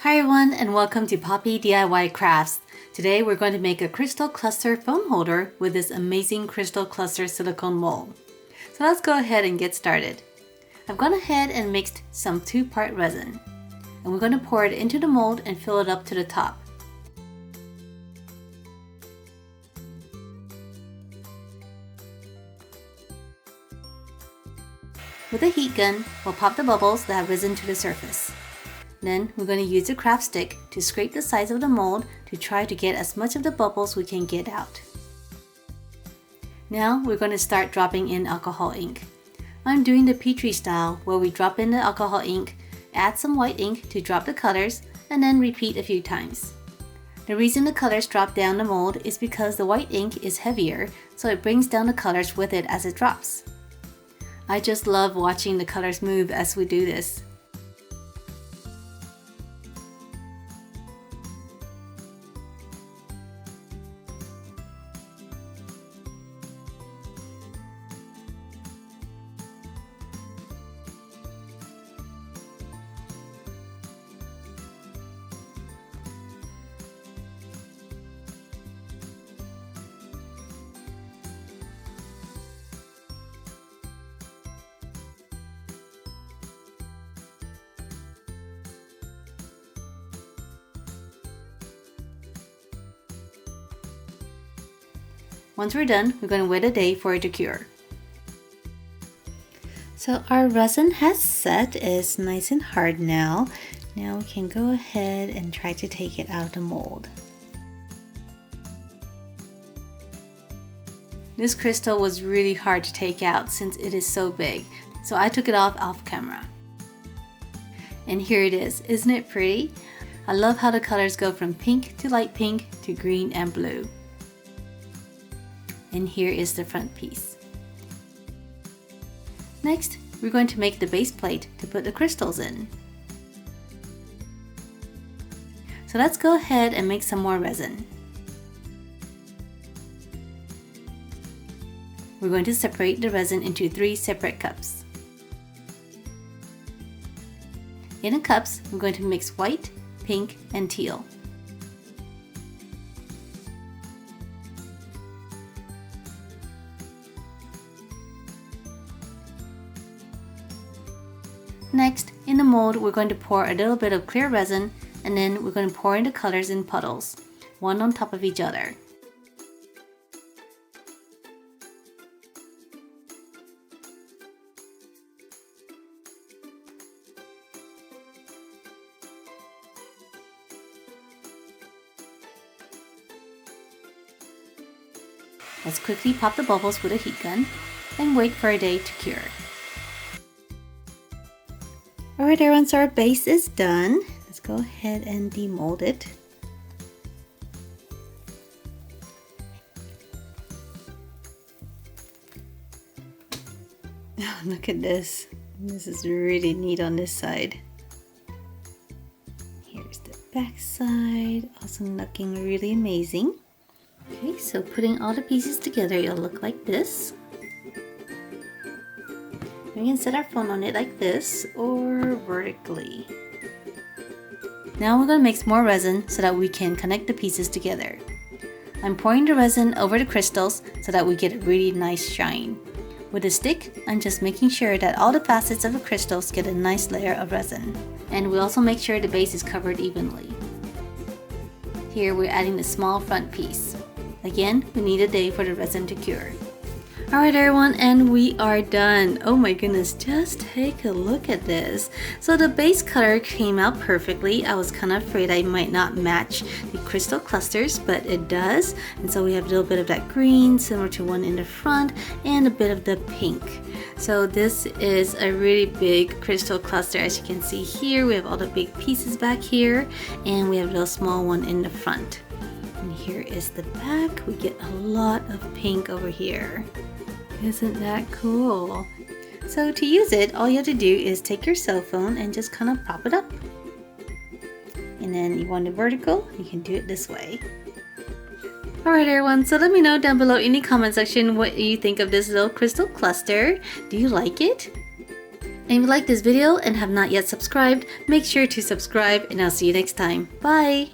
Hi everyone and welcome to Poppy DIY Crafts. Today we're going to make a crystal cluster foam holder with this amazing crystal cluster silicone mold. So let's go ahead and get started. I've gone ahead and mixed some 2-part resin. And we're going to pour it into the mold and fill it up to the top. With a heat gun, we'll pop the bubbles that have risen to the surface. Then we're going to use a craft stick to scrape the sides of the mold to try to get as much of the bubbles we can get out. Now we're going to start dropping in alcohol ink. I'm doing the petri style where we drop in the alcohol ink, add some white ink to drop the colors, and then repeat a few times. The reason the colors drop down the mold is because the white ink is heavier, so it brings down the colors with it as it drops. I just love watching the colors move as we do this. Once we're done, we're going to wait a day for it to cure. So our resin has set, it's nice and hard now. Now we can go ahead and try to take it out of the mold. This crystal was really hard to take out since it is so big, so I took it off camera. And here it is, isn't it pretty? I love how the colors go from pink to light pink to green and blue. And here is the front piece. Next, we're going to make the base plate to put the crystals in. So let's go ahead and make some more resin. We're going to separate the resin into 3 separate cups. In the cups, we're going to mix white, pink, and teal. Next, in the mold, we're going to pour a little bit of clear resin, and then we're going to pour in the colors in puddles, one on top of each other. Let's quickly pop the bubbles with a heat gun and wait for a day to cure. Alright everyone, so our base is done. Let's go ahead and demold it. Oh, look at this. This is really neat on this side. Here's the back side, also looking really amazing. Okay, so putting all the pieces together, it'll look like this. We can set our phone on it like this or vertically. Now we're going to mix more resin so that we can connect the pieces together. I'm pouring the resin over the crystals so that we get a really nice shine. With a stick, I'm just making sure that all the facets of the crystals get a nice layer of resin. And we also make sure the base is covered evenly. Here we're adding the small front piece. Again, we need a day for the resin to cure. Alright everyone, and we are done. Oh my goodness, just take a look at this. So the base color came out perfectly. I was kind of afraid I might not match the crystal clusters, but it does. And so we have a little bit of that green, similar to one in the front, and a bit of the pink. So this is a really big crystal cluster. As you can see here, we have all the big pieces back here, and we have a little small one in the front. And here is the back. We get a lot of pink over here. Isn't that cool? So to use it, all you have to do is take your cell phone and just kind of prop it up. And then you want it vertical, you can do it this way. Alright everyone, so let me know down below in the comment section what you think of this little crystal cluster. Do you like it? And if you like this video and have not yet subscribed, make sure to subscribe and I'll see you next time. Bye!